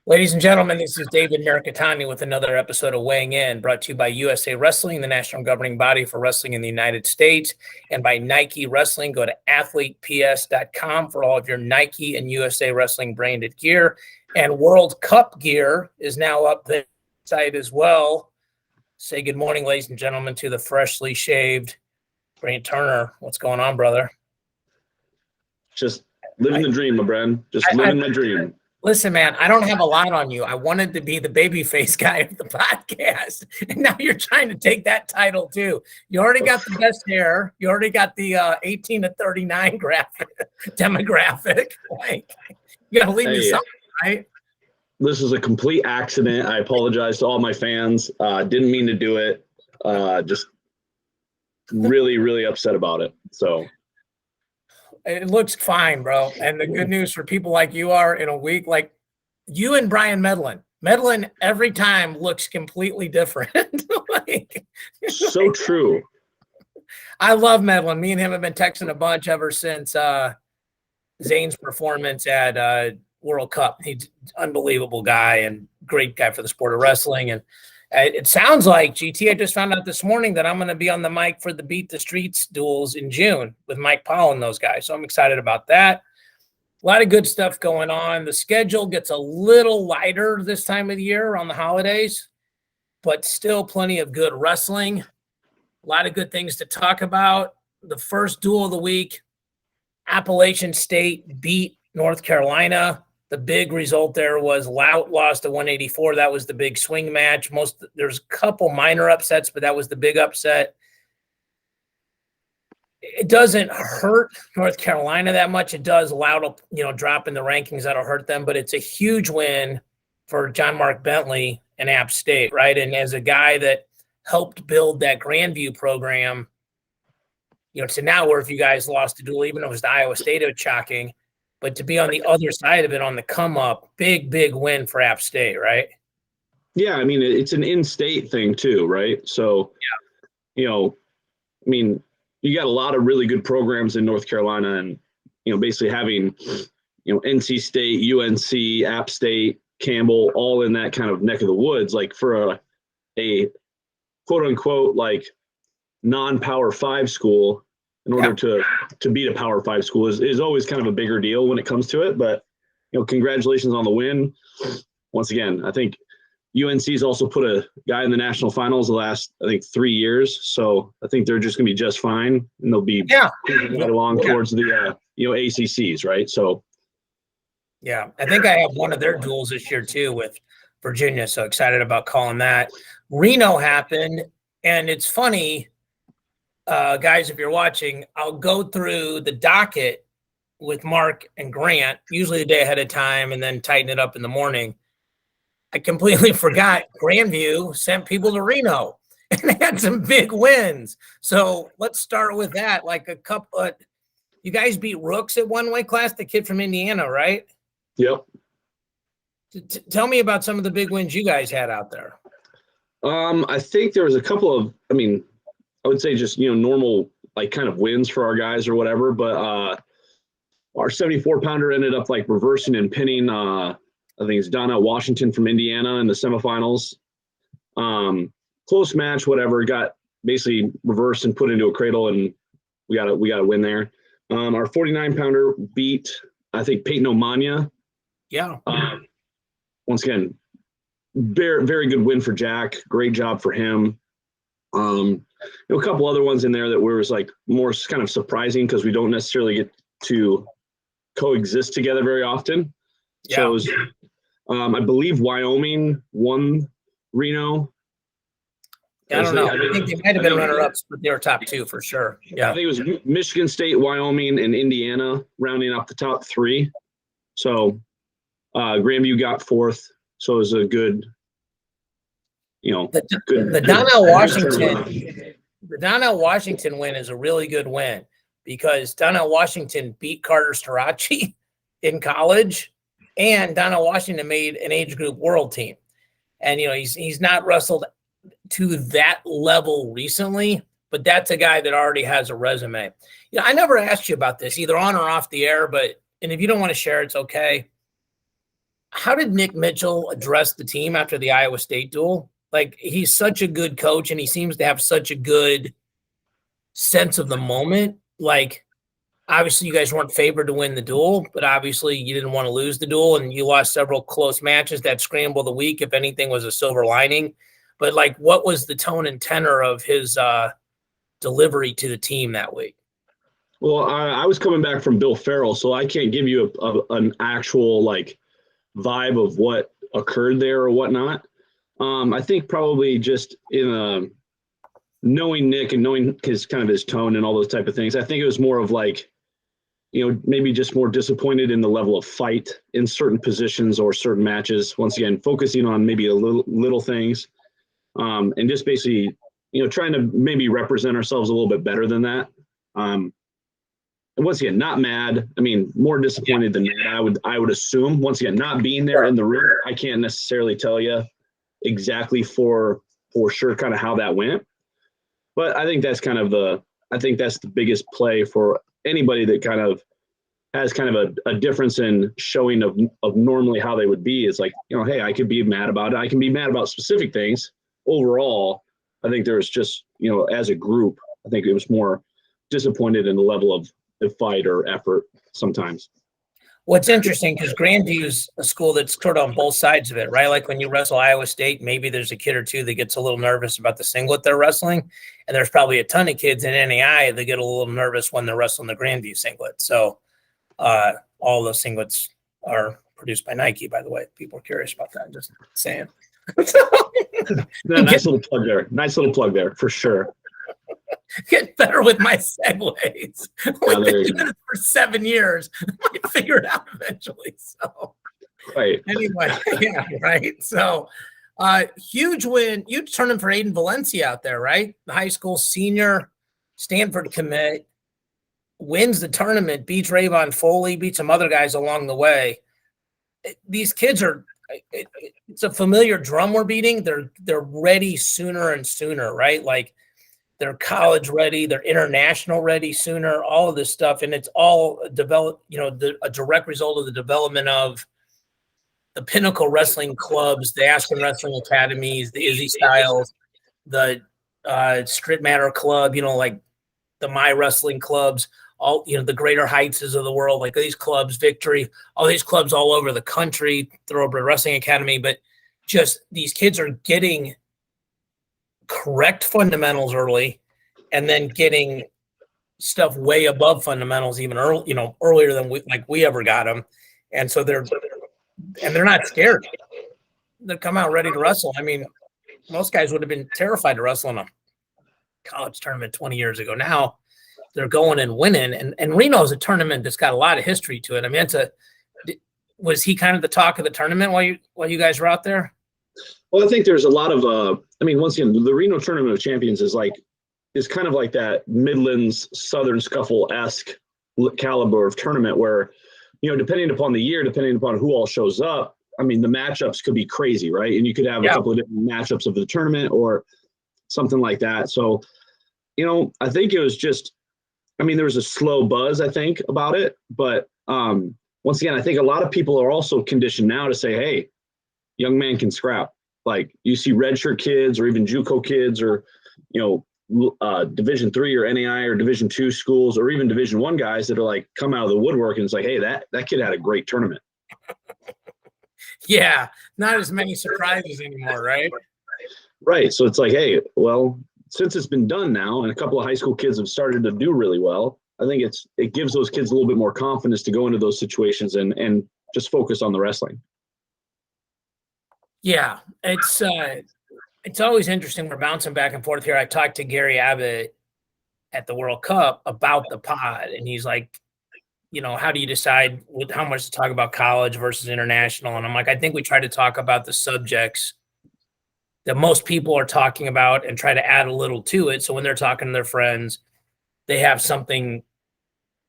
Ladies and gentlemen, this is David Mirikitani with another episode of Weighing In, brought to you by USA Wrestling, the national governing body for wrestling in the United States, and by Nike Wrestling. Go to athleteps.com for all of your Nike and USA Wrestling branded gear. And World Cup gear is now up the site as well. Say good morning, ladies and gentlemen, to the freshly shaved Grant Turner. What's going on, brother? Just living the dream, my friend. Just living my dream. Listen, man, I don't have a lot on you. I wanted to be the babyface guy of the podcast, and now you're trying to take that title too. You already got the best hair. You already got the 18 to 39 demographic. Like, you got to leave me something, right? This is a complete accident. I apologize to all my fans. Didn't mean to do it. Just really, really upset about it. So. It looks fine, bro. And the good news for people like you are in a week, like you and Brian Medlin every time looks completely different. So true. I love Medlin. Me and him have been texting a bunch ever since Zane's performance at World Cup. He's an unbelievable guy and great guy for the sport of wrestling. And it sounds like, GT, I just found out this morning that I'm going to be on the mic for the Beat the Streets duels in June with Mike Paul and those guys. So I'm excited about that. A lot of good stuff going on. The schedule gets a little lighter this time of the year on the holidays, but still plenty of good wrestling. A lot of good things to talk about. The first duel of the week, Appalachian State beat North Carolina. The big result there was Lout lost to 184. That was the big swing match. There's a couple minor upsets, but that was the big upset. It doesn't hurt North Carolina that much. It does Lout, drop in the rankings. That'll hurt them, but it's a huge win for John Mark Bentley and App State, right? And as a guy that helped build that Grandview program, to now where if you guys lost the duel, even though it was the Iowa State of shocking, but to be on the other side of it on the come up, big win for App State, right? Yeah, I mean, it's an in-state thing too, right? So, you got a lot of really good programs in North Carolina and, basically having, NC State, UNC, App State, Campbell, all in that kind of neck of the woods, like for a quote unquote, like non-Power 5 school, in order to beat a Power 5 school is always kind of a bigger deal when it comes to it. But, congratulations on the win. Once again, I think UNC's also put a guy in the national finals the last, 3 years. So I think they're just going to be just fine. And they'll be right along towards the, ACCs, right? So. Yeah, I think I have one of their duels this year too with Virginia. So excited about calling that. Reno happened. And it's funny, guys, if you're watching, I'll go through the docket with Mark and Grant, usually the day ahead of time, and then tighten it up in the morning. I completely forgot Grandview sent people to Reno, and they had some big wins. So let's start with that. Like a couple, you guys beat Rooks at one weight class, the kid from Indiana, right? Yep. Tell me about some of the big wins you guys had out there. I think there was a couple of, I would say just, normal, like kind of wins for our guys or whatever. But our 74-pounder ended up like reversing and pinning, I think it's Donna Washington from Indiana in the semifinals. Close match, whatever, got basically reversed and put into a cradle, and we got a win there. Our 49-pounder beat, I think, Peyton Omania. Yeah. Once again, very, very good win for Jack. Great job for him. A couple other ones in there that was like more kind of surprising because we don't necessarily get to coexist together very often. Yeah. So it was, I believe Wyoming won Reno. I don't know. I think they might have been runner-ups, but they were top two for sure. Yeah. I think it was Michigan State, Wyoming, and Indiana rounding up the top three. So Grandview got fourth. So it was a good, the Donnell Washington. The Donnell Washington win is a really good win because Donnell Washington beat Carter Starachi in college, and Donnell Washington made an age group world team. And, he's not wrestled to that level recently, but that's a guy that already has a resume. I never asked you about this, either on or off the air, and if you don't want to share, it's okay. how did Nick Mitchell address the team after the Iowa State duel? Like, he's such a good coach, and he seems to have such a good sense of the moment. Like, obviously, you guys weren't favored to win the duel, but obviously you didn't want to lose the duel, and you lost several close matches. That scrambled the week, if anything, was a silver lining. But, like, what was the tone and tenor of his delivery to the team that week? Well, I was coming back from Bill Farrell, so I can't give you an actual, like, vibe of what occurred there or whatnot. I think probably just in knowing Nick and knowing his kind of his tone and all those type of things, I think it was more of like, maybe just more disappointed in the level of fight in certain positions or certain matches. Once again, focusing on maybe a little things, and just basically, trying to maybe represent ourselves a little bit better than that. And once again, not mad. I mean, more disappointed than mad. I would assume. Once again, not being there in the room, I can't necessarily tell you exactly for sure kind of how that went. But I think that's the biggest play for anybody that kind of has kind of a difference in showing of normally how they would be. Is like, hey, I could be mad about it. I can be mad about specific things. Overall, I think there's just, as a group, I think it was more disappointed in the level of the fight or effort sometimes. What's interesting, because Grandview's a school that's sort of on both sides of it, right? Like when you wrestle Iowa State, maybe there's a kid or two that gets a little nervous about the singlet they're wrestling. And there's probably a ton of kids in NAI that get a little nervous when they're wrestling the Grandview singlet. So all those singlets are produced by Nike, by the way. People are curious about that. Just saying. Nice little plug there for sure. Get better with my segues. We've been doing it for 7 years. I might figure it out eventually. So, right. Anyway, yeah, right. So, huge win. Huge tournament for Aiden Valencia out there, right? The high school senior, Stanford commit, wins the tournament, beats Rayvon Foley, beats some other guys along the way. These kids are. It's a familiar drum we're beating. They're ready sooner and sooner, right? Like, they're college ready, they're international ready sooner, all of this stuff. And it's all a direct result of the development of the Pinnacle Wrestling Clubs, the Aspen Wrestling Academies, the Izzy Styles, the Strit Matter Club, like the My Wrestling Clubs, all, the Greater Heightses of the world, like these clubs, Victory, all these clubs all over the country, Thoroughbred Wrestling Academy. But just these kids are getting correct fundamentals early, and then getting stuff way above fundamentals even earlier than we ever got them. And so they're not scared. They come out ready to wrestle. I mean, most guys would have been terrified to wrestle in a college tournament 20 years ago. Now they're going and winning. And Reno is a tournament that's got a lot of history to it. I mean, was he kind of the talk of the tournament while you guys were out there? Well, I think there's a lot of, once again, the Reno Tournament of Champions is kind of like that Midlands Southern Scuffle-esque caliber of tournament where, depending upon the year, depending upon who all shows up, the matchups could be crazy, right? And you could have a couple of different matchups of the tournament or something like that. So, I think it was just, there was a slow buzz, I think, about it. But once again, I think a lot of people are also conditioned now to say, hey, young man can scrap. Like, you see redshirt kids or even JUCO kids or, Division III or NAI or Division II schools or even Division I guys that are like come out of the woodwork and it's like, hey, that kid had a great tournament. Yeah, not as many surprises anymore, right? Right. So it's like, hey, well, since it's been done now and a couple of high school kids have started to do really well, I think it gives those kids a little bit more confidence to go into those situations and just focus on the wrestling. Yeah, it's always interesting. We're bouncing back and forth here. I talked to Gary Abbott at the World Cup about the pod, and he's like, how do you decide how much to talk about college versus international? And I'm like, I think we try to talk about the subjects that most people are talking about and try to add a little to it. So when they're talking to their friends, they have something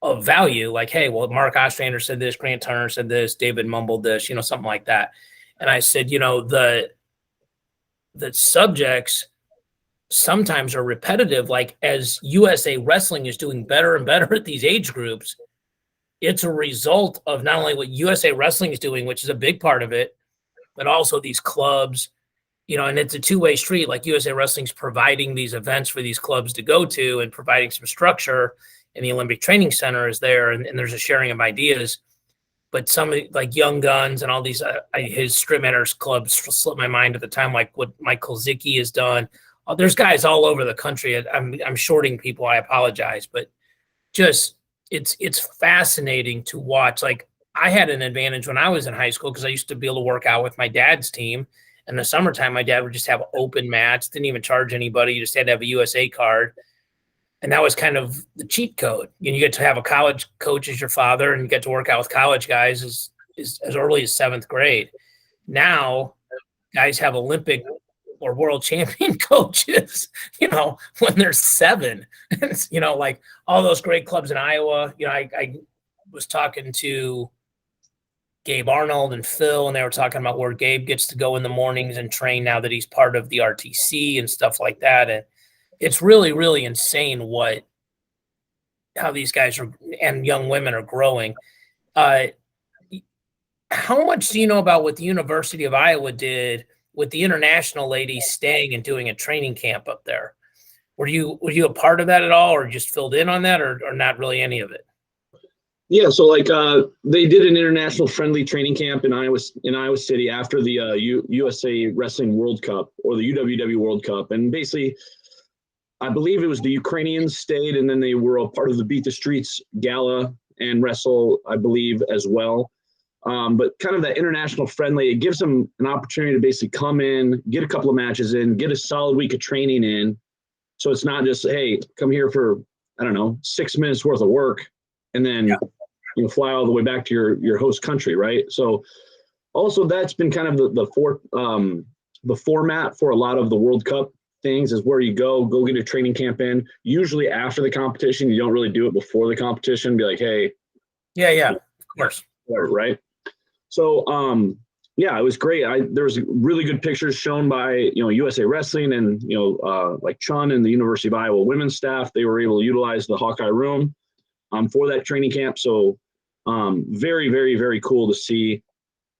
of value, like, hey, well, Mark Ostrander said this, Grant Turner said this, David mumbled this, something like that. And I said, the subjects sometimes are repetitive. Like, as USA Wrestling is doing better and better at these age groups, it's a result of not only what USA Wrestling is doing, which is a big part of it, but also these clubs, and it's a two-way street. Like USA Wrestling's providing these events for these clubs to go to and providing some structure, and the Olympic Training Center is there, and there's a sharing of ideas. But some like Young Guns and all these, his Strip Manners clubs slipped my mind at the time, like what Michael Zicki has done. There's guys all over the country. I'm shorting people. I apologize, but just it's fascinating to watch. Like I had an advantage when I was in high school because I used to be able to work out with my dad's team. In the summertime, my dad would just have open mats, didn't even charge anybody. You just had to have a USA card. And that was kind of the cheat code. You get to have a college coach as your father and you get to work out with college guys as early as 7th grade. Now, guys have Olympic or world champion coaches, when they're 7. Like all those great clubs in Iowa. I was talking to Gabe Arnold and Phil, and they were talking about where Gabe gets to go in the mornings and train now that he's part of the RTC and stuff like that. And it's really, really insane how these guys are and young women are growing. How much do you know about what the University of Iowa did with the international ladies staying and doing a training camp up there? Were you a part of that at all, or just filled in on that, or not really any of it? Yeah, so like they did an international friendly training camp in Iowa City after the USA Wrestling World Cup or the UWW World Cup, and basically, I believe it was the Ukrainians stayed, and then they were a part of the Beat the Streets gala and wrestle, I believe, as well. But kind of that international friendly, it gives them an opportunity to basically come in, get a couple of matches in, get a solid week of training in. So it's not just, hey, come here for, 6 minutes worth of work and then fly all the way back to your host country, right? So also that's been kind of the format for a lot of the World Cup things is where you go get a training camp in. Usually after the competition, you don't really do it before the competition. Be like, hey. Yeah, of course. Right. So, it was great. There was really good pictures shown by, USA Wrestling and, like Chun and the University of Iowa women's staff. They were able to utilize the Hawkeye room for that training camp. So very, very, very cool to see.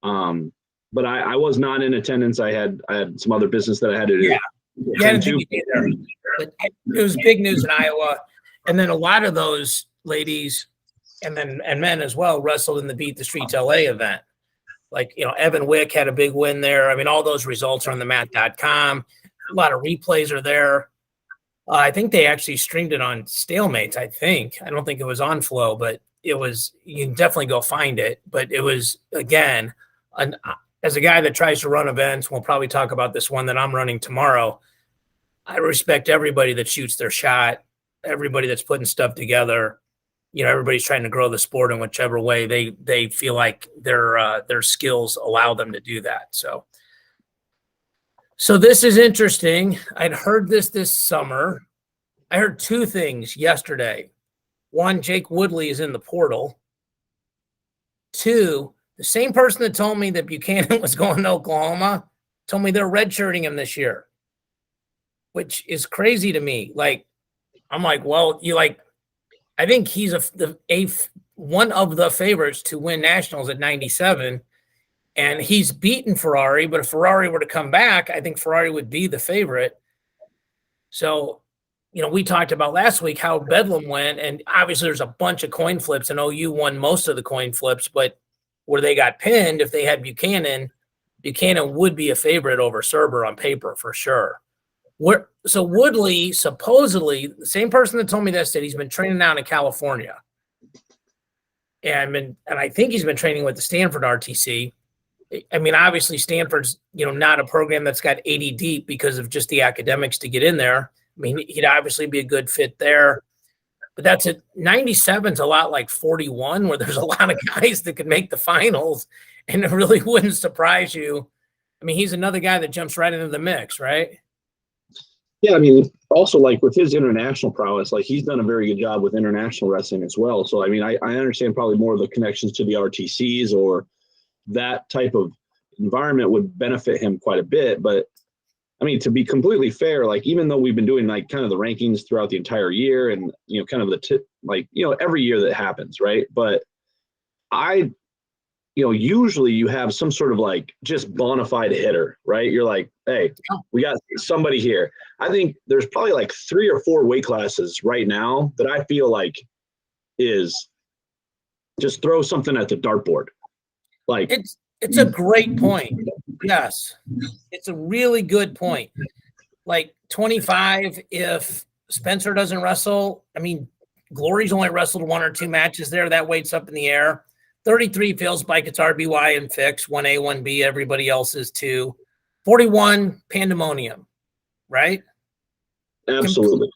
But I was not in attendance. I had some other business that I had to do. Yeah, I didn't think you'd be there. But it was big news in Iowa. And then a lot of those ladies and men as well wrestled in the Beat the Streets LA event. Like, Evan Wick had a big win there. I mean, all those results are on the mat.com. A lot of replays are there. I think they actually streamed it on Stalemates, I think. I don't think it was on Flow, but it was, you can definitely go find it. But it was, again, as a guy that tries to run events, we'll probably talk about this one that I'm running tomorrow. I respect everybody that shoots their shot, everybody that's putting stuff together. Everybody's trying to grow the sport in whichever way they feel like their skills allow them to do that. So this is interesting. I'd heard this summer. I heard 2 things yesterday. 1, Jake Woodley is in the portal. 2, the same person that told me that Buchanan was going to Oklahoma told me they're redshirting him this year, which is crazy to me. Like, I'm like, well, I think he's one of the favorites to win nationals at 97, and he's beaten Ferrari. But if Ferrari were to come back, I think Ferrari would be the favorite. So, we talked about last week how Bedlam went, and obviously there's a bunch of coin flips, and OU won most of the coin flips. But where they got pinned, if they had Buchanan would be a favorite over Serber on paper for sure. So Woodley, supposedly, the same person that told me this, said he's been training down in California. And I think he's been training with the Stanford RTC. I mean, obviously Stanford's, not a program that's got 80 deep because of just the academics to get in there. I mean, he'd obviously be a good fit there. But that's it. 97's a lot like 41, where there's a lot of guys that could make the finals, and it really wouldn't surprise you. I mean, he's another guy that jumps right into the mix, right? Yeah, I mean, also like with his international prowess, like he's done a very good job with international wrestling as well. So, I mean, I understand probably more of the connections to the RTCs or that type of environment would benefit him quite a bit. But I mean, to be completely fair, like even though we've been doing like kind of the rankings throughout the entire year and, kind of every year that happens, right? But usually you have some sort of like just bona fide hitter, right? You're like, hey, we got somebody here. I think there's probably like 3 or 4 weight classes right now that I feel like is just throw something at the dartboard. Like it's a great point. Yes, it's a really good point. Like 25, if Spencer doesn't wrestle, I mean, Glory's only wrestled 1 or 2 matches there. That weight's up in the air. 33 feels like it's RBY and fix, 1A, 1B, everybody else is 2. 41, pandemonium, right? Absolutely.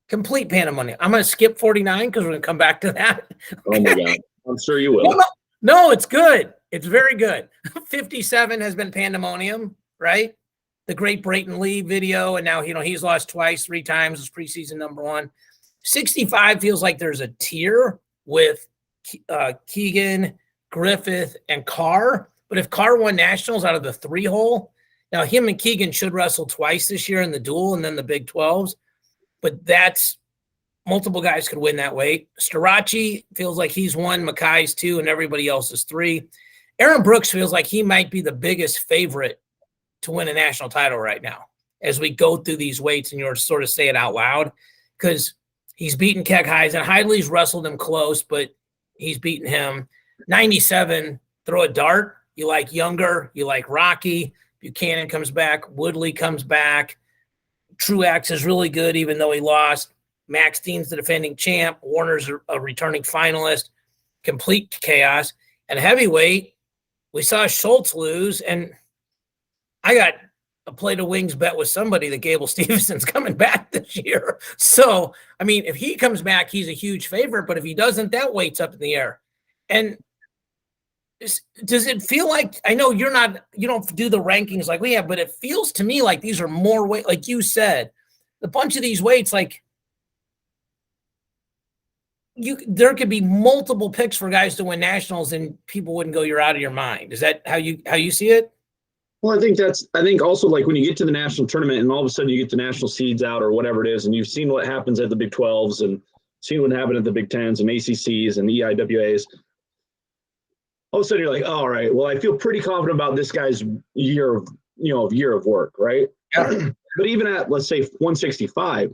Complete pandemonium. I'm going to skip 49 because we're going to come back to that. Oh, my God. I'm sure you will. No, it's good. It's very good. 57 has been pandemonium, right? The great Brayton Lee video, and now, he's lost twice, 3 times as preseason number 1. 65 feels like there's a tier with Keegan, Griffith, and Carr. But if Carr won nationals out of the 3 hole, now him and Keegan should wrestle twice this year in the duel and then the Big 12s. But that's multiple guys could win that weight. Starachi feels like he's 1, Makai's 2, and everybody else is 3. Aaron Brooks feels like he might be the biggest favorite to win a national title right now as we go through these weights and you're sort of say it out loud because he's beaten Keck Heisen. Heidley's wrestled him close, but he's beaten him. 97, throw a dart. You like Younger. You like Rocky. Buchanan comes back. Woodley comes back. Truax is really good, even though he lost. Max Dean's the defending champ. Warner's a returning finalist. Complete chaos. And heavyweight, we saw Schultz lose, and I got a plate of wings bet with somebody that Gable Stevenson's coming back this year. So, I mean, if he comes back, he's a huge favorite, but if he doesn't, that weight's up in the air. And does it feel like, I know you don't do the rankings like we have, but it feels to me like these are more weight, like you said, a bunch of these weights, like there could be multiple picks for guys to win nationals and people wouldn't go, you're out of your mind. Is that how you see it? Well, I think also like when you get to the national tournament and all of a sudden you get the national seeds out or whatever it is, and you've seen what happens at the Big 12s and seen what happened at the Big 10s and ACCs and EIWAs. All of a sudden you're like, oh, all right, well, I feel pretty confident about this guy's year of work, right? Yeah. But even at, let's say, 165,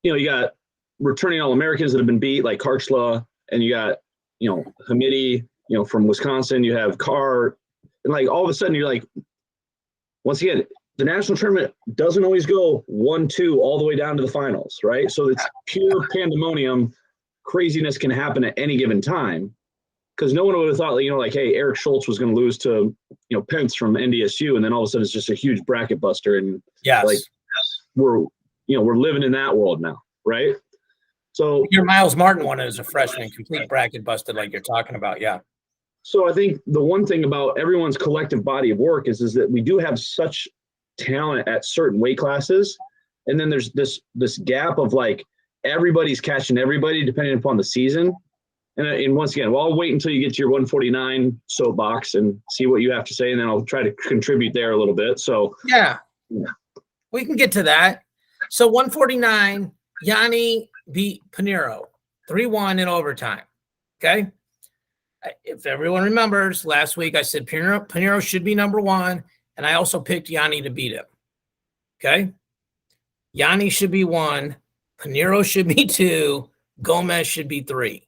you got returning All-Americans that have been beat, like Karchla, and you got, Hamidi, from Wisconsin, you have Carr, and like all of a sudden you're like, once again, the national tournament doesn't always go 1-2 all the way down to the finals, right? So it's pure pandemonium. Craziness can happen at any given time. Because no one would have thought, like, hey, Eric Schultz was going to lose to, Pence from NDSU, and then all of a sudden it's just a huge bracket buster, and we're living in that world now, right? So your Miles Martin one as a freshman, complete bracket busted, like you're talking about, yeah. So I think the one thing about everyone's collective body of work is that we do have such talent at certain weight classes, and then there's this gap of like everybody's catching everybody depending upon the season. And once again, I'll wait until you get to your 149 soapbox and see what you have to say, and then I'll try to contribute there a little bit. So yeah. We can get to that. So 149, Yanni beat Pinheiro 3-1 in overtime. Okay. If everyone remembers, last week I said Pinheiro should be number 1, and I also picked Yanni to beat him. Okay. Yanni should be 1, Pinheiro should be 2, Gomez should be 3.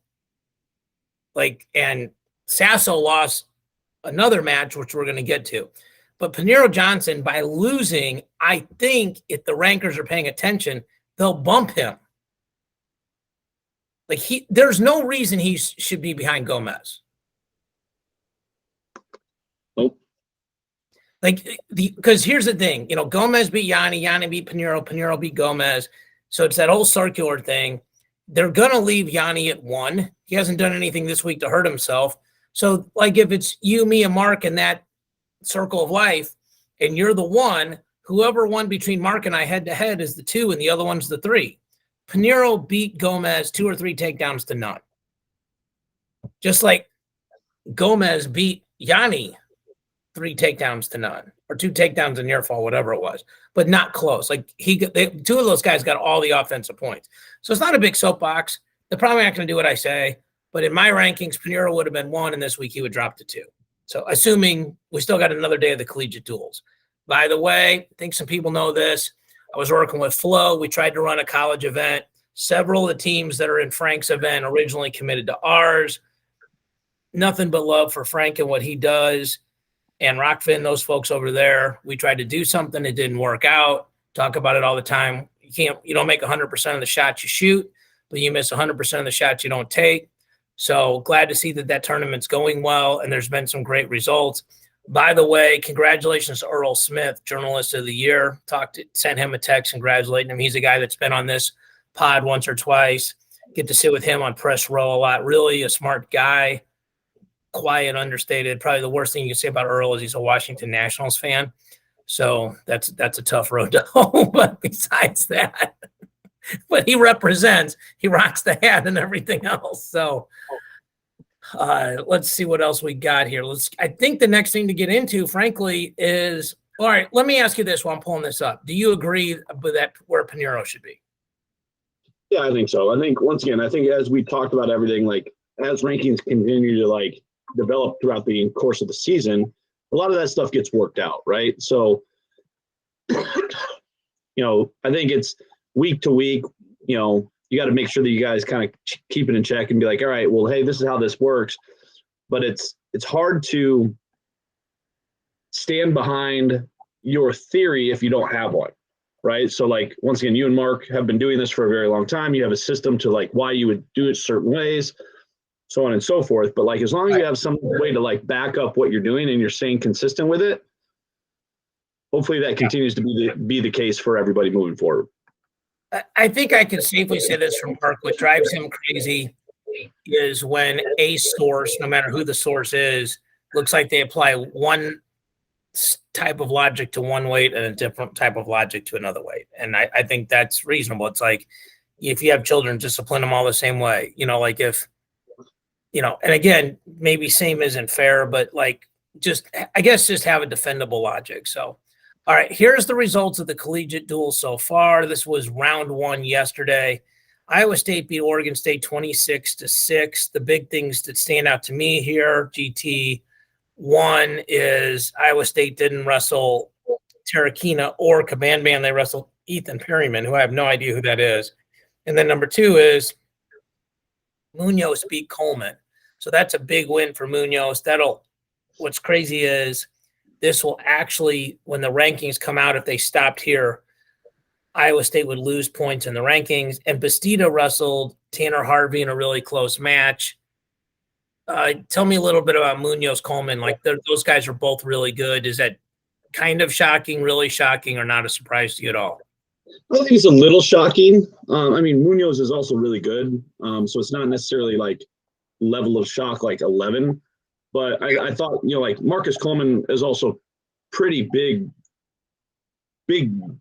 And Sasso lost another match, which we're going to get to. But Pinheiro Johnson, by losing, I think if the rankers are paying attention, they'll bump him. There's no reason he should be behind Gomez. Nope. Because here's the thing, Gomez beat Yanni beat Pinheiro beat Gomez. So it's that whole circular thing. They're going to leave Yanni at 1. He hasn't done anything this week to hurt himself. So, if it's you, me, and Mark in that circle of life, and you're the 1, whoever won between Mark and I head-to-head is the 2, and the other one's the 3. Pinheiro beat Gomez 2 or 3 takedowns to none. Just like Gomez beat Yanni 3 takedowns to none, or 2 takedowns and near fall, whatever it was, but not close. 2 of those guys got all the offensive points. So it's not a big soapbox. They're probably not going to do what I say. But in my rankings, Pinheiro would have been 1, and this week he would drop to 2. So assuming we still got another day of the collegiate duels. By the way, I think some people know this. I was working with Flo. We tried to run a college event. Several of the teams that are in Frank's event originally committed to ours. Nothing but love for Frank and what he does. And Rockfin, those folks over there, we tried to do something. It didn't work out. Talk about it all the time. You don't make 100% of the shots you shoot, but you miss 100% of the shots you don't take. So glad to see that tournament's going well, and there's been some great results. By the way, congratulations to Earl Smith, Journalist of the Year. Sent him a text congratulating him. He's a guy that's been on this pod once or twice. Get to sit with him on press row a lot. Really a smart guy, quiet, understated. Probably the worst thing you can say about Earl is he's a Washington Nationals fan. So that's a tough road to hoe. But besides that, but he rocks the hat and everything else. So let's see what else we got here. I think the next thing to get into, frankly, is, all right, let me ask you this while I'm pulling this up. Do you agree with that where Pinheiro should be? Yeah, I think so. I think, once again, as we talked about everything, like as rankings continue to like develop throughout the course of the season, a lot of that stuff gets worked out, right? So, I think it's week to week, you got to make sure that you guys kind of keep it in check and be like, all right, well, hey, this is how this works. But it's hard to stand behind your theory if you don't have one, right? So like, once again, you and Mark have been doing this for a very long time. You have a system to like why you would do it certain ways, so on and so forth. But like, as long as you have some way to like back up what you're doing and you're staying consistent with it, hopefully that continues to be the case for everybody moving forward. I think I can safely say this from Mark. What drives him crazy is when a source, no matter who the source is, looks like they apply one type of logic to one weight and a different type of logic to another weight. And I think that's reasonable. It's like, if you have children, discipline them all the same way. Like if, and again, maybe same isn't fair, but like just have a defendable logic. So, all right, here's the results of the collegiate duel so far. This was round 1 yesterday. Iowa State beat Oregon State 26-6. The big things that stand out to me here, GT, one is Iowa State didn't wrestle Tarakina or Command Man. They wrestled Ethan Perryman, who I have no idea who that is. And then number 2 is Munoz beat Coleman. So that's a big win for Munoz. What's crazy is this will actually, when the rankings come out, if they stopped here, Iowa State would lose points in the rankings. And Bastida wrestled Tanner Harvey in a really close match. Tell me a little bit about Munoz Coleman. Like those guys are both really good. Is that kind of shocking, really shocking, or not a surprise to you at all? I think it's a little shocking. Munoz is also really good. So it's not necessarily like level of shock like 11. But I thought, like Marcus Coleman is also pretty big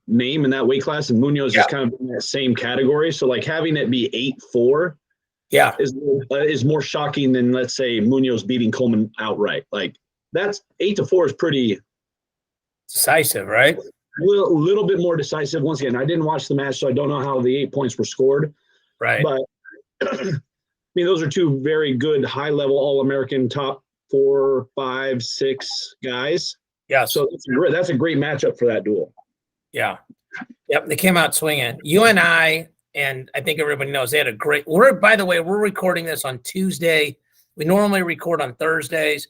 name in that weight class, and Munoz is kind of in that same category. So like having it be 8-4 is more shocking than, let's say, Munoz beating Coleman outright. Like that's 8-4 is pretty decisive, right? A little bit more decisive. Once again, I didn't watch the match, so I don't know how the 8 points were scored. Right. But those are 2 very good high-level All-American top 4, 5, 6 guys. Yeah. So that's a great matchup for that duel. Yeah. Yep. They came out swinging. You and I think everybody knows, they had a great. By the way, we're recording this on Tuesday. We normally record on Thursdays,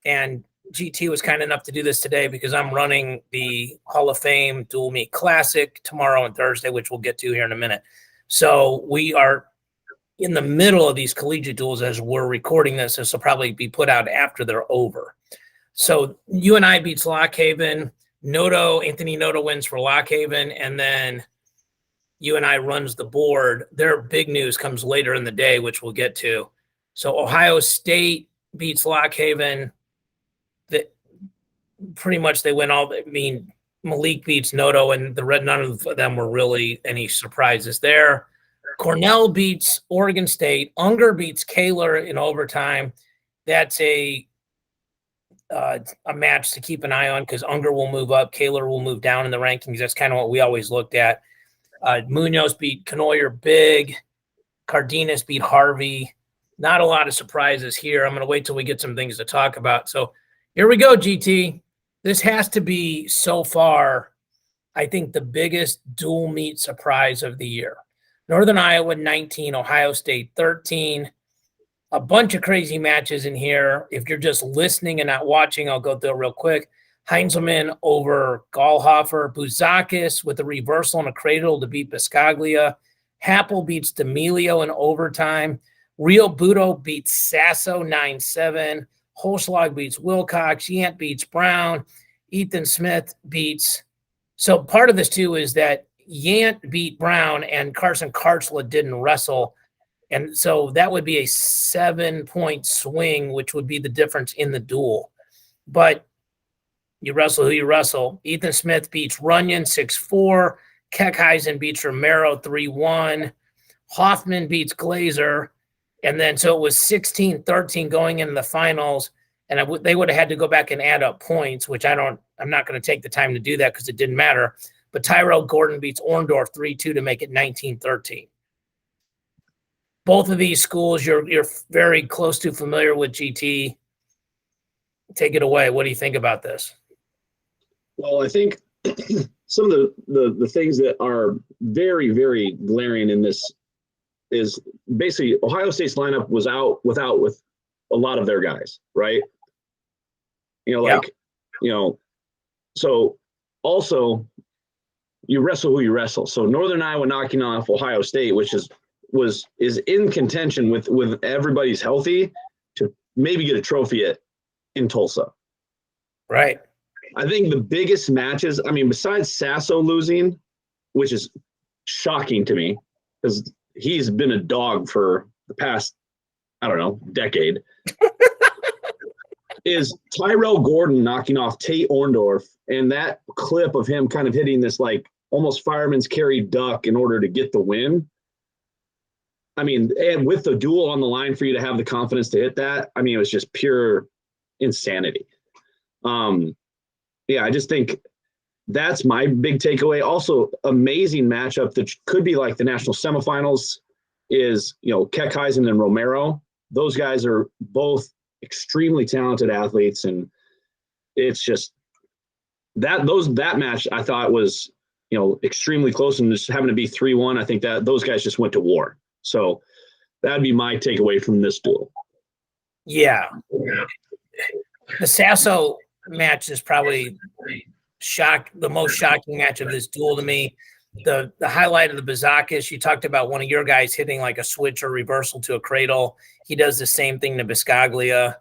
and GT was kind enough to do this today because I'm running the Hall of Fame Dual Meet Classic tomorrow and Thursday, which we'll get to here in a minute. So we are in the middle of these collegiate duels as we're recording this. This will probably be put out after they're over. So UNI beats Lockhaven. Anthony Noto wins for Lockhaven, and then UNI runs the board. Their big news comes later in the day, which we'll get to. So Ohio State beats Lockhaven. Pretty much they win all. Malik beats Noto, and none of them were really any surprises there. Cornell beats Oregon State. Unger beats Kaler in overtime. That's a match to keep an eye on because Unger will move up. Kaler will move down in the rankings. That's kind of what we always looked at. Munoz beat Knoyer big. Cardenas beat Harvey. Not a lot of surprises here. I'm going to wait till we get some things to talk about. So here we go, GT. This has to be so far, I think, the biggest dual meet surprise of the year. Northern Iowa 19, Ohio State 13. A bunch of crazy matches in here. If you're just listening and not watching, I'll go through it real quick. Heinzelman over Gallhofer. Buzakis with a reversal and a cradle to beat Biscaglia. Happel beats D'Amelio in overtime. Real Budo beats Sasso 9-7. Holschlag beats Wilcox. Yant beats Brown. Ethan Smith beats. So part of this, too, is that Yant beat Brown and Carson Karchla didn't wrestle. And so that would be a 7-point swing, which would be the difference in the duel. But you wrestle who you wrestle. Ethan Smith beats Runyon 6-4. Keckheisen beats Romero 3-1. Hoffman beats Glazer. And then so it was 16-13 going into the finals. And they would have had to go back and add up points, which I'm not going to take the time to do that because it didn't matter. But Tyrell Gordon beats Orndorff 3-2 to make it 19-13. Both of these schools you're very close to, familiar with, GT. Take it away. What do you think about this? Well, I think some of the things that are very, very glaring in this is basically Ohio State's lineup was out with a lot of their guys, right? So also you wrestle who you wrestle. So Northern Iowa knocking off Ohio State, which is in contention with everybody's healthy to maybe get a trophy in Tulsa. Right. I think the biggest matches, besides Sasso losing, which is shocking to me because he's been a dog for the past, decade, is Tyrell Gordon knocking off Tate Orndorff, and that clip of him kind of hitting this like almost fireman's carry duck in order to get the win. And with the duel on the line for you to have the confidence to hit that, it was just pure insanity. I just think that's my big takeaway. Also, amazing matchup that could be like the national semifinals is, Keckheisen and Romero. Those guys are both extremely talented athletes, and it's just that match I thought was, extremely close, and just having to be 3-1. I think that those guys just went to war. So that'd be my takeaway from this duel. Yeah. The Sasso match is probably the most shocking match of this duel to me. The highlight of the Buzakis, you talked about one of your guys hitting like a switch or reversal to a cradle. He does the same thing to Biscaglia.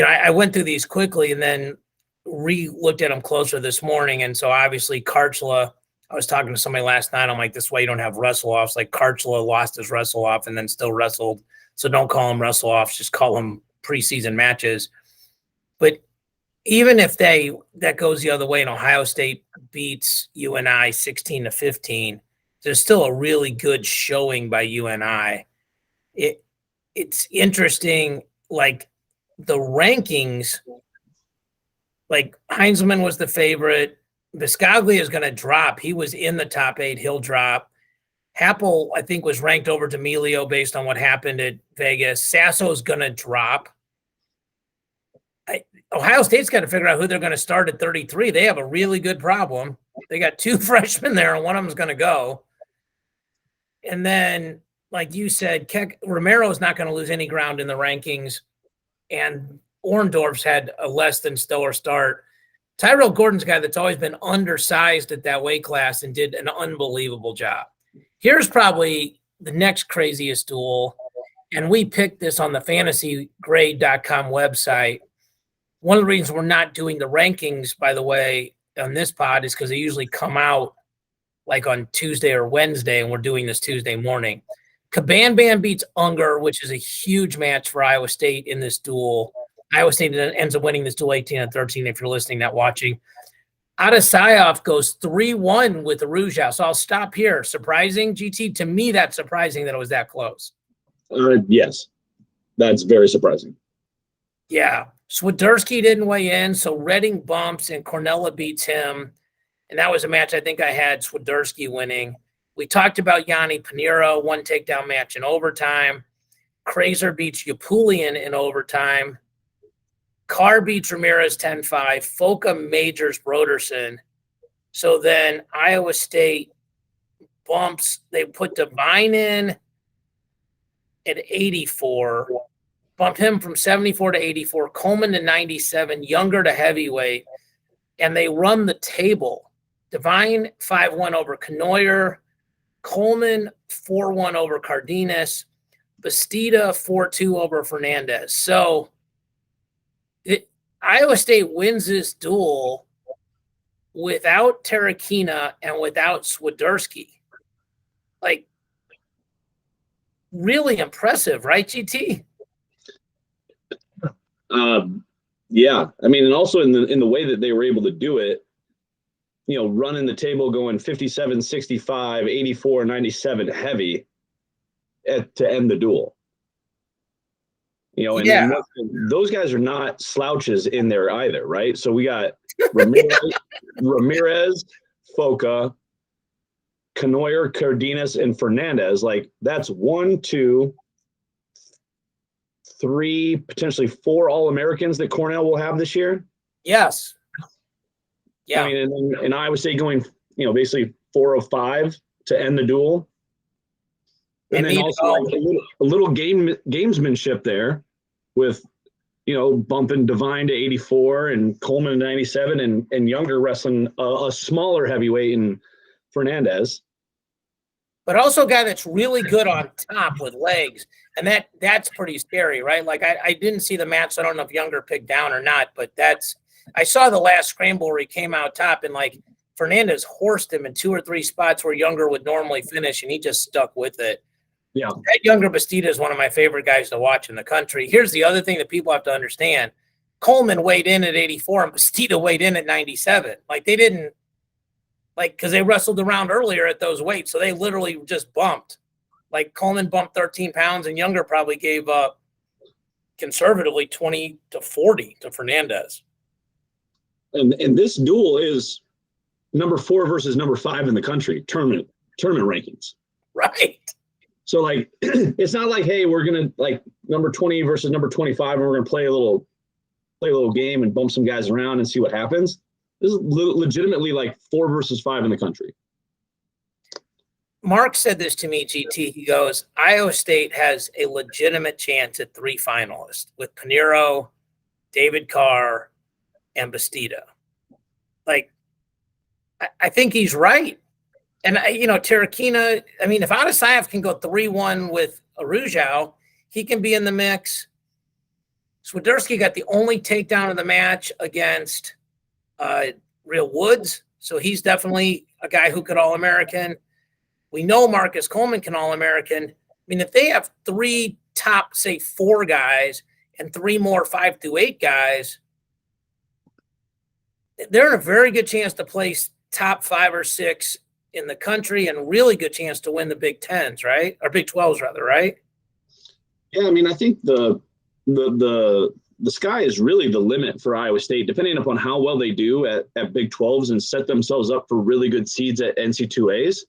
I went through these quickly and then re-looked at them closer this morning. And so obviously Karchla, I was talking to somebody last night. I'm like, this way you don't have wrestle-offs. Like Karchla lost his wrestle-off and then still wrestled. So don't call them wrestle-offs. Just call them preseason matches. But even if that goes the other way and Ohio State beats UNI 16-15, there's still a really good showing by UNI. It's interesting, like the rankings, like Heinzelman was the favorite. Biscaglia is going to drop. He was in the top 8. He'll drop. Happel, I think, was ranked over D'Amelio based on what happened at Vegas. Sasso is going to drop. Ohio State's got to figure out who they're going to start at 33. They have a really good problem. They got 2 freshmen there, and one of them's going to go. And then, like you said, Romero is not going to lose any ground in the rankings, and Orndorff's had a less than stellar start. Tyrell Gordon's a guy that's always been undersized at that weight class and did an unbelievable job. Here's probably the next craziest duel, and we picked this on the fantasygrade.com website. One of the reasons we're not doing the rankings, by the way, on this pod is because they usually come out like on Tuesday or Wednesday, and we're doing this Tuesday morning. Cabanban beats Unger, which is a huge match for Iowa State in this duel. Iowa State ends up winning this duel 18-13 if you're listening, not watching. Adesayov goes 3-1 with the Rougeau. So I'll stop here. Surprising, GT? To me, that's surprising that it was that close. Yes, that's very surprising. Yeah. Swiderski didn't weigh in, so Redding bumps and Cornella beats him. And that was a match I think I had Swiderski winning. We talked about Yanni Pinheiro, 1 takedown match in overtime. Kraser beats Yapulian in overtime. Carr beats Ramirez 10-5. Foca majors Broderson. So then Iowa State bumps. They put Devine in at 84. Bumped him from 74 to 84. Coleman to 97. Younger to heavyweight. And they run the table. Devine 5-1 over Knoyer. Coleman 4-1 over Cardenas. Bastida 4-2 over Fernandez. So Iowa State wins this duel without Terakina and without Swiderski. Like, really impressive, right, GT? Yeah. I mean, and also in the way that they were able to do it, you know, running the table going 57, 65, 84, 97 heavy to end the duel. You know, and yeah. then those guys are not slouches in there either, right? So we got Ramirez, Foca, Knoyer, Cardenas, and Fernandez. Like, that's 1, 2, 3, potentially 4 All-Americans that Cornell will have this year. Yes. Yeah. I mean, and I would say going, you know, basically 4 of 5 to end the duel. And then also like a little gamesmanship there with, you know, bumping Devine to 84 and Coleman to 97 and Younger wrestling a smaller heavyweight in Fernandez. But also a guy that's really good on top with legs. And that's pretty scary, right? Like, I didn't see the match, so I don't know if Younger picked down or not, but I saw the last scramble where he came out top and, like, Fernandez horsed him in 2 or 3 spots where Younger would normally finish, and he just stuck with it. Yeah. That Younger Bastida is one of my favorite guys to watch in the country. Here's the other thing that people have to understand. Coleman weighed in at 84 and Bastida weighed in at 97. Like, they didn't, like, because they wrestled around earlier at those weights, so they literally just bumped. Like, Coleman bumped 13 pounds and Younger probably gave up conservatively 20 to 40 to Fernandez. And this duel is number 4 versus number 5 in the country tournament rankings. Right. So, like, it's not like, hey, we're gonna, like, number 20 versus number 25, and we're gonna play a little game and bump some guys around and see what happens. This is legitimately like 4 versus 5 in the country. Mark said this to me, GT. He goes, Iowa State has a legitimate chance at 3 finalists with Pinheiro, David Carr, and Bastida. Like, I think he's right. And, you know, Terakina, I mean, if Adesanya can go 3-1 with Arujau, he can be in the mix. Swiderski got the only takedown of the match against Real Woods, so he's definitely a guy who could All-American. We know Marcus Coleman can All-American. I mean, if they have 3 top, say, 4 guys and 3 more 5 through 8 guys, they're in a very good chance to place top 5 or 6 in the country and really good chance to win the Big 10s, right? Or Big 12s, rather, right? Yeah, I mean, I think the sky is really the limit for Iowa State, depending upon how well they do at Big 12s and set themselves up for really good seeds at NC2As.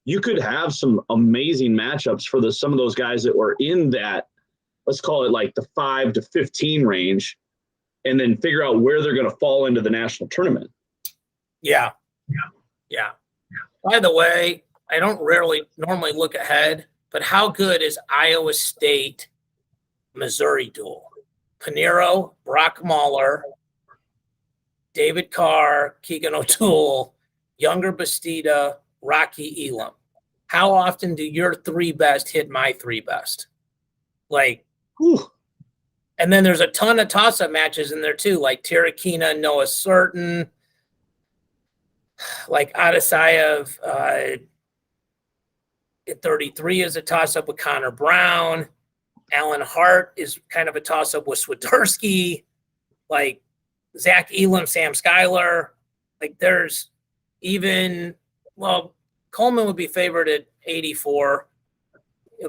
You could have some amazing matchups for some of those guys that were in that, let's call it like the 5 to 15 range, and then figure out where they're going to fall into the national tournament. Yeah. By the way, I don't normally look ahead, but how good is Iowa State Missouri duel? Pinheiro, Brock Mahler, David Carr, Keegan O'Toole, Younger Bastida, Rocky Elam. How often do your 3 best hit my 3 best? Like, whew. And then there's a ton of toss-up matches in there too, like Terakina, Noah Certain, like Adesanya at 33 is a toss-up with Connor Brown. Alan Hart is kind of a toss-up with Swiderski. Like Zach Elam, Sam Schuyler. Like there's even, well, Coleman would be favored at 84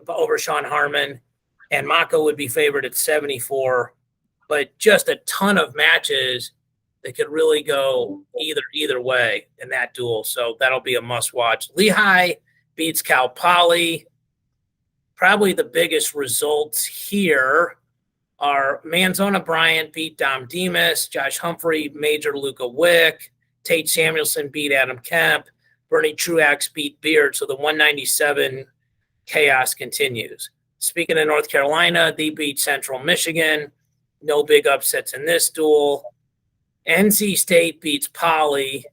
over Sean Harmon, and Mako would be favored at 74. But just a ton of matches that could really go either way in that duel. So that'll be a must watch. Lehigh beats Cal Poly. probably the biggest results here are Manzona Bryant beat Dom Demas, Josh Humphrey, Major Luca Wick, Tate Samuelson beat Adam Kemp, Bernie Truax beat Beard. So the 197 chaos continues. Speaking of North Carolina, they beat Central Michigan. No big upsets in this duel. NC State beats Poly.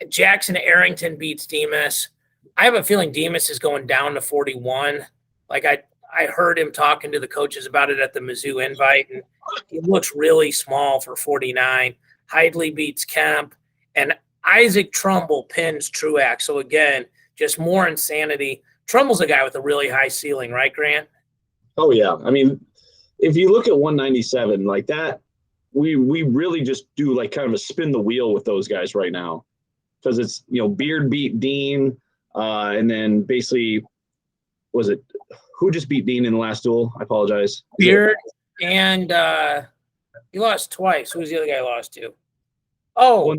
Jackson Arrington beats Demas. I have a feeling Demas is going down to 41. Like I heard him talking to the coaches about it at the Mizzou invite, and he looks really small for 49. Heidley beats Kemp, and Isaac Trumbull pins Truax. So again, just more insanity. Trumbull's a guy with a really high ceiling, right, Grant? Oh yeah. I mean, if you look at 197 like that, we really just do like kind of a spin the wheel with those guys right now, because it's, you know, Beard beat Dean, and then basically was it who just beat Dean in the last duel? I apologize. Beard and he lost twice. Who was the other guy he lost to? Oh,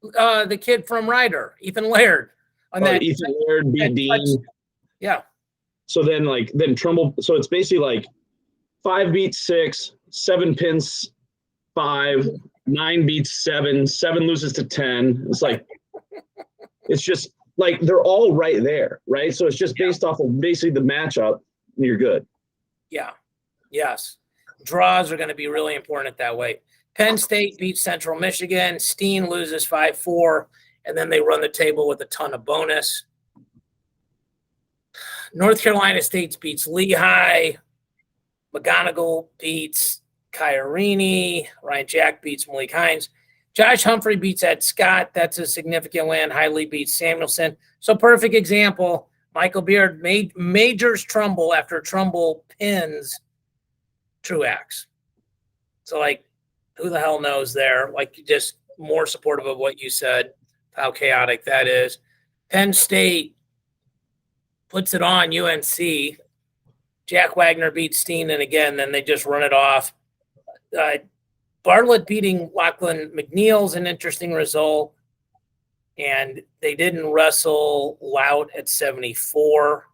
the kid from Ryder, Ethan Laird. Ethan Laird beat Dean. Yeah. So then Trumbull. So it's basically like 5 beats 6, 7 pins 5, 9 beats 7, 7 loses to 10. It's like, it's just like they're all right there, right? So it's just based off of basically the matchup, and you're good. Yeah. Yes. Draws are going to be really important that way. Penn State beats Central Michigan. Steen loses 5-4, and then they run the table with a ton of bonus. North Carolina State beats Lehigh. McGonigal beats Kairini. Ryan Jack beats Malik Hines. Josh Humphrey beats Ed Scott. That's a significant win. Heidley beats Samuelson. So perfect example. Michael Beard majors Trumbull after Trumbull pins Truax. So, like, who the hell knows there? Like, just more supportive of what you said, how chaotic that is. Penn State puts it on UNC. Jack Wagner beats Steen, and again, then they just run it off. Bartlett beating Lachlan McNeil's an interesting result, and they didn't wrestle Lout at 74.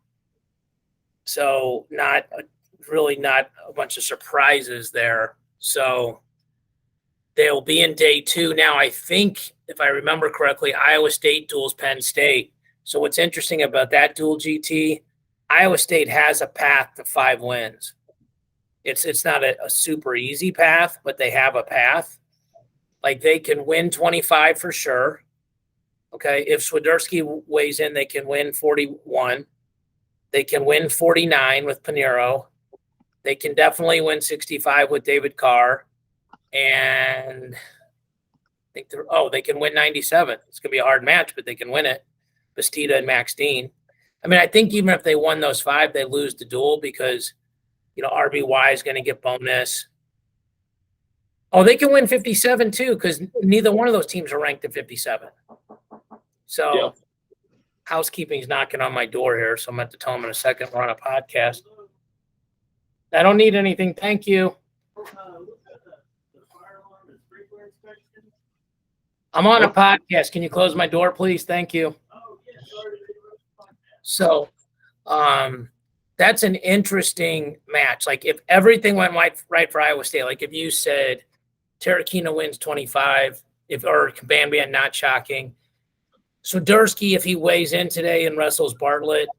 So really not a bunch of surprises there. So they'll be in day 2. Now, I think, if I remember correctly, Iowa State duels Penn State. So what's interesting about that duel, GT, Iowa State has a path to 5 wins. It's not a super easy path, but they have a path. Like, they can win 25 for sure. Okay, if Swiderski weighs in, they can win 41. They can win 49 with Pinheiro. They can definitely win 65 with David Carr. And I think they can win 97. It's going to be a hard match, but they can win it. Bastida and Max Dean. I mean, I think even if they won those 5, they lose the duel because, you know, RBY is going to get bonus. Oh, they can win 57 too, because neither one of those teams are ranked at 57. So yeah. Housekeeping's knocking on my door here, so I'm going to have to tell them in a second we're on a podcast. I don't need anything. Thank you. I'm on a podcast. Can you close my door, please? Thank you. So that's an interesting match. Like, if everything went right for Iowa State, like if you said Terrakina wins 25, or Kabambian, not shocking. Swiderski, if he weighs in today and wrestles Bartlett,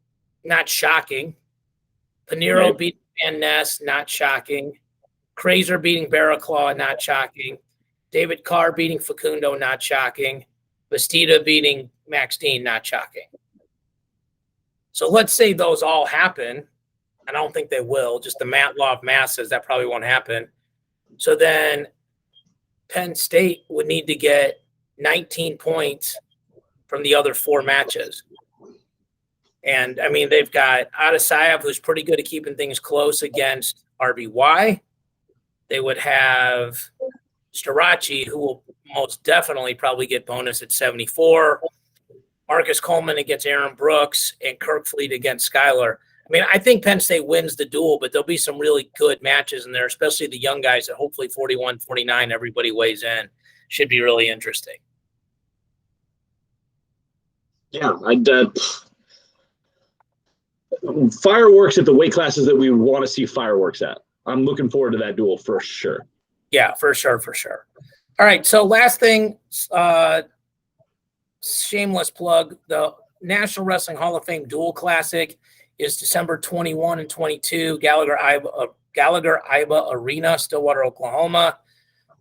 not shocking. Pinheiro beating Van Ness, not shocking. Krazer beating Barraclaw, not shocking. David Carr beating Facundo, not shocking. Bastida beating Max Dean, not shocking. So let's say those all happen. I don't think they will. Just the law of math says that probably won't happen. So then Penn State would need to get 19 points from the other 4 matches. And, I mean, they've got Adesanya, who's pretty good at keeping things close against RBY. They would have Starachi, who will most definitely probably get bonus at 74. Marcus Coleman against Aaron Brooks, and Kirkfleet against Skylar. I mean, I think Penn State wins the duel, but there'll be some really good matches in there, especially the young guys that hopefully 41, 49, everybody weighs in. Should be really interesting. Yeah, fireworks at the weight classes that we want to see fireworks at. I'm looking forward to that duel for sure. Yeah, for sure. All right, so last thing, shameless plug, the National Wrestling Hall of Fame Dual Classic is December 21 and 22, Gallagher-Iba Arena, Stillwater, Oklahoma.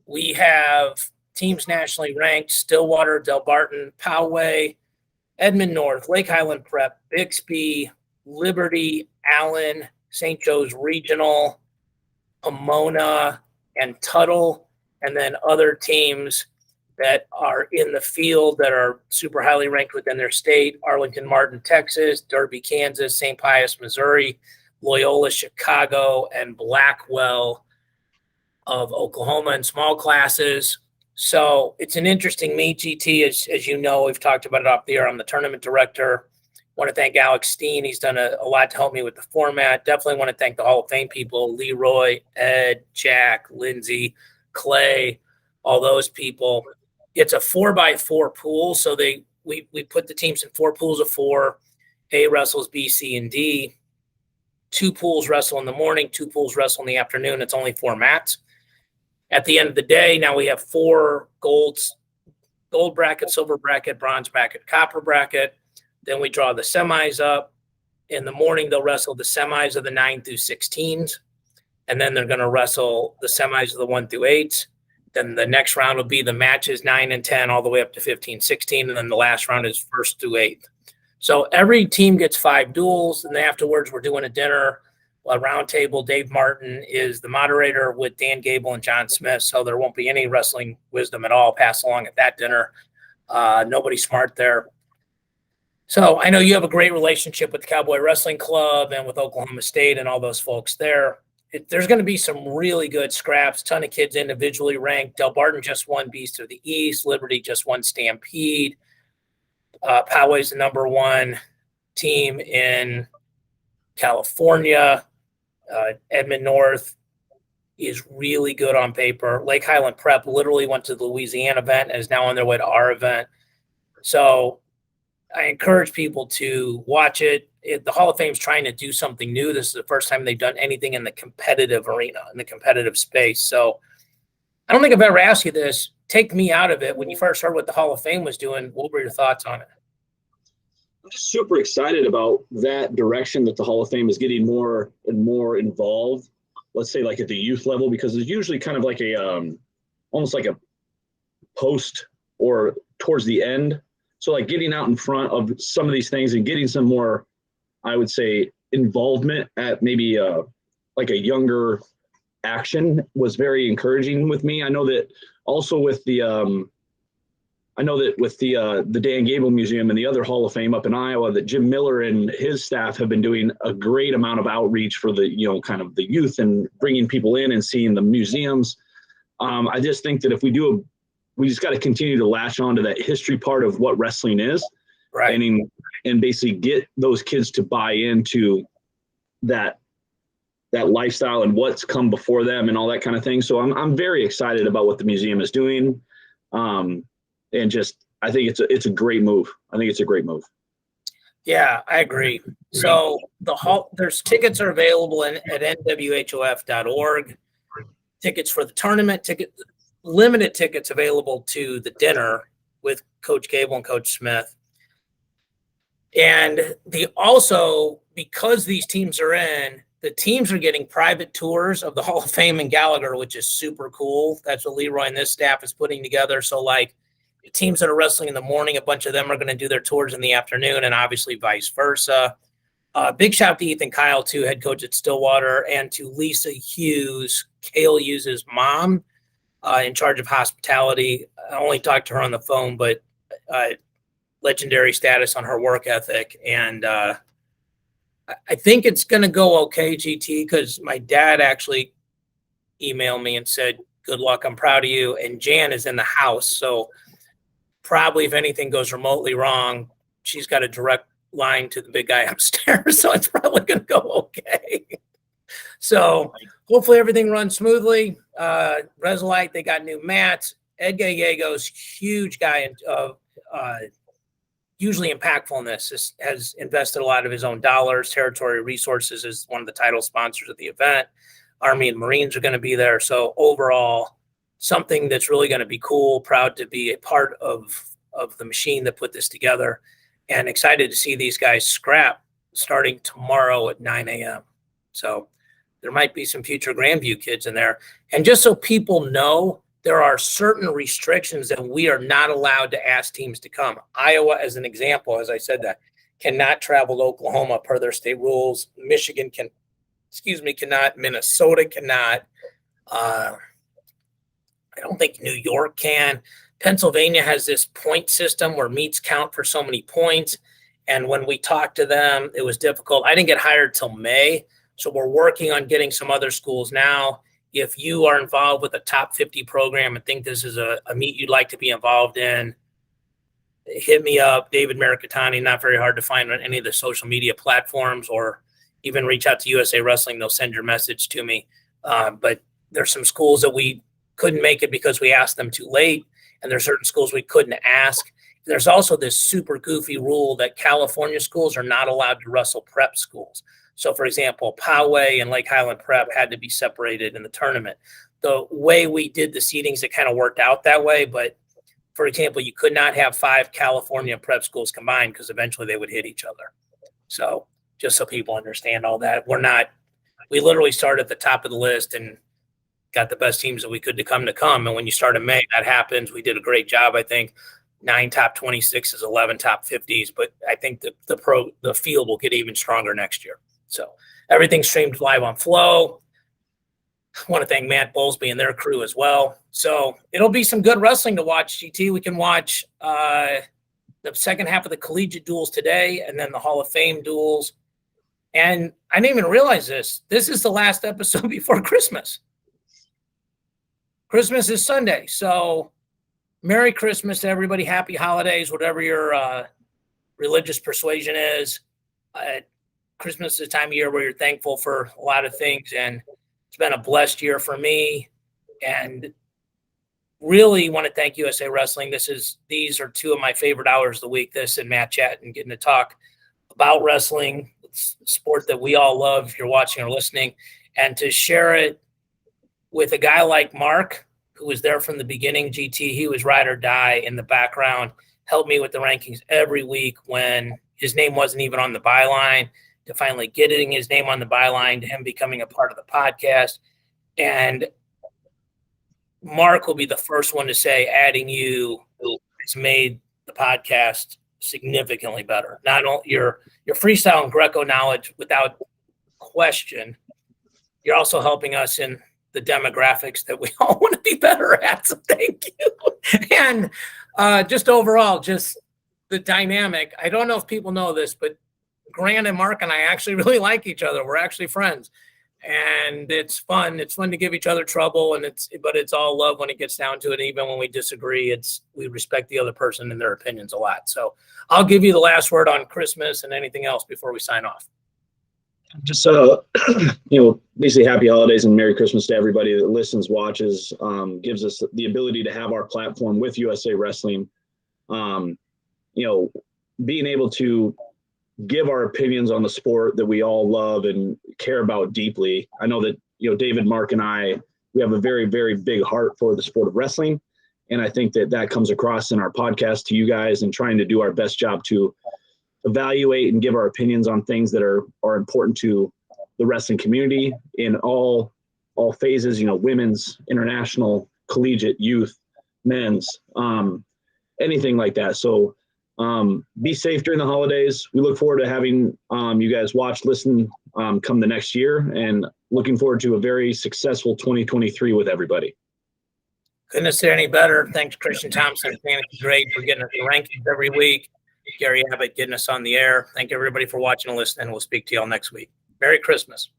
We have teams nationally ranked: Stillwater, Del Barton, Poway, Edmond North, Lake Highland Prep, Bixby, Liberty, Allen, St. Joe's Regional, Pomona, and Tuttle, and then other teams that are in the field that are super highly ranked within their state: Arlington Martin, Texas, Derby, Kansas, St. Pius, Missouri, Loyola, Chicago, and Blackwell of Oklahoma in small classes. So it's an interesting meet, GT. As you know, we've talked about it off the air. I'm the tournament director. Want to thank Alex Steen. He's done a lot to help me with the format. Definitely want to thank the Hall of Fame people: Leroy, Ed, Jack, Lindsay, Clay, all those people. It's a 4x4 pool, so we put the teams in 4 pools of 4. A wrestles B, C, and D. 2 pools wrestle in the morning, 2 pools wrestle in the afternoon. It's only 4 mats. At the end of the day, now we have 4 gold bracket, silver bracket, bronze bracket, copper bracket. Then we draw the semis up. In the morning, they'll wrestle the semis of the 9 through 16s. And then they're going to wrestle the semis of the 1 through 8s. Then the next round will be the matches 9 and 10 all the way up to 15, 16. And then the last round is 1st through 8th. So every team gets 5 duels. And then afterwards, we're doing a dinner, a round table. Dave Martin is the moderator with Dan Gable and John Smith. So there won't be any wrestling wisdom at all passed along at that dinner. Nobody smart there. So I know you have a great relationship with the Cowboy Wrestling Club and with Oklahoma State and all those folks there. There's going to be some really good scraps. Ton of kids individually ranked. Del Barton just won Beast of the East. Liberty just won Stampede. Poway's the number 1 team in California. Edmond North is really good on paper. Lake Highland Prep literally went to the Louisiana event and is now on their way to our event. So I encourage people to watch it. The Hall of Fame is trying to do something new. This is the first time they've done anything in the competitive arena, in the competitive space. So I don't think I've ever asked you this. Take me out of it. When you first heard what the Hall of Fame was doing, what were your thoughts on it? I'm just super excited about that direction that the Hall of Fame is getting more and more involved. Let's say like at the youth level, because it's usually kind of like a almost like a post or towards the end. So like getting out in front of some of these things and getting some more, I would say, involvement at maybe like a younger action was very encouraging with me. I know that also with the the Dan Gable Museum and the other Hall of Fame up in Iowa, that Jim Miller and his staff have been doing a great amount of outreach for the, kind of the youth and bringing people in and seeing the museums. I just think that if we just got to continue to latch on to that history part of what wrestling is, right? And basically get those kids to buy into that lifestyle and what's come before them and all that kind of thing. So I'm very excited about what the museum is doing. And just, I think it's a great move. I think it's a great move. Yeah, I agree. So there's tickets are available at nwhof.org. Tickets for the tournament, limited tickets available to the dinner with Coach Gable and Coach Smith. And because these teams are in, the teams are getting private tours of the Hall of Fame in Gallagher, which is super cool. That's what Leroy and this staff is putting together. So like the teams that are wrestling in the morning, a bunch of them are going to do their tours in the afternoon, and obviously vice versa. Big shout out to Ethan Kyle, too, head coach at Stillwater, and to Lisa Hughes, Cale Hughes' mom, in charge of hospitality. I only talked to her on the phone, but legendary status on her work ethic. And I think it's going to go okay, GT, because my dad actually emailed me and said, good luck, I'm proud of you. And Jan is in the house. So probably if anything goes remotely wrong, she's got a direct line to the big guy upstairs. So it's probably going to go okay. So hopefully everything runs smoothly. Resolite, they got new mats. Ed Gallego's huge guy hugely impactful in this, has invested a lot of his own dollars. Territory Resources is one of the title sponsors of the event. Army and Marines are going to be there. So overall, something that's really going to be cool. Proud to be a part of the machine that put this together, and excited to see these guys scrap starting tomorrow at 9 a.m. So there might be some future Grandview kids in there. And just so people know, there are certain restrictions that we are not allowed to ask teams to come. Iowa, as an example, as I said that, cannot travel to Oklahoma per their state rules. Michigan cannot. Minnesota cannot. I don't think New York can. Pennsylvania has this point system where meets count for so many points. And when we talked to them, it was difficult. I didn't get hired till May. So we're working on getting some other schools now. If you are involved with a top 50 program and think this is a meet you'd like to be involved in, hit me up. David Mirikitani, not very hard to find on any of the social media platforms, or even reach out to USA Wrestling. They'll send your message to me. But there's some schools that we couldn't make it because we asked them too late. And there's certain schools we couldn't ask. There's also this super goofy rule that California schools are not allowed to wrestle prep schools. So, for example, Poway and Lake Highland Prep had to be separated in the tournament. The way we did the seedings, it kind of worked out that way. But, for example, you could not have 5 California prep schools combined because eventually they would hit each other. So just so people understand all that, we literally started at the top of the list and got the best teams that we could to come. And when you start in May, that happens. We did a great job, I think. 9 top 26s, 11 top 50s. But I think the field will get even stronger next year. So everything's streamed live on Flow. I want to thank Matt Bowlesby and their crew as well. So it'll be some good wrestling to watch, GT. We can watch the second half of the collegiate duels today, and then the Hall of Fame duels. And I didn't even realize this. This is the last episode before Christmas. Christmas is Sunday. So Merry Christmas to everybody. Happy holidays, whatever your religious persuasion is. Christmas is a time of year where you're thankful for a lot of things, and it's been a blessed year for me. And really want to thank USA Wrestling. These are 2 of my favorite hours of the week, this and Matt Chat, and getting to talk about wrestling. It's a sport that we all love if you're watching or listening, and to share it with a guy like Mark, who was there from the beginning. GT, he was ride or die in the background, helped me with the rankings every week when his name wasn't even on the byline, to finally getting his name on the byline, to him becoming a part of the podcast. And Mark will be the first one to say adding you has made the podcast significantly better. Not only your freestyle and Greco knowledge, without question, you're also helping us in the demographics that we all want to be better at. So thank you. And just overall, just the dynamic. I don't know if people know this, but Grant and Mark and I actually really like each other. We're actually friends, and it's fun. It's fun to give each other trouble, but it's all love when it gets down to it. Even when we disagree, we respect the other person and their opinions a lot. So I'll give you the last word on Christmas and anything else before we sign off. Just basically happy holidays and Merry Christmas to everybody that listens, watches, gives us the ability to have our platform with USA Wrestling. Being able to give our opinions on the sport that we all love and care about deeply. I know that, David, Mark, and we have a very, very big heart for the sport of wrestling. And I think that comes across in our podcast to you guys, and trying to do our best job to evaluate and give our opinions on things that are important to the wrestling community in all phases, women's, international, collegiate, youth, men's, anything like that. So be safe during the holidays. We look forward to having you guys watch, listen, come the next year, and looking forward to a very successful 2023 with everybody. Couldn't say any better. Thanks, Christian Thompson, Fantasy Grade, for getting us the rankings every week. Gary Abbott getting us on the air. Thank everybody for watching and listening. We'll speak to you all next week. Merry Christmas.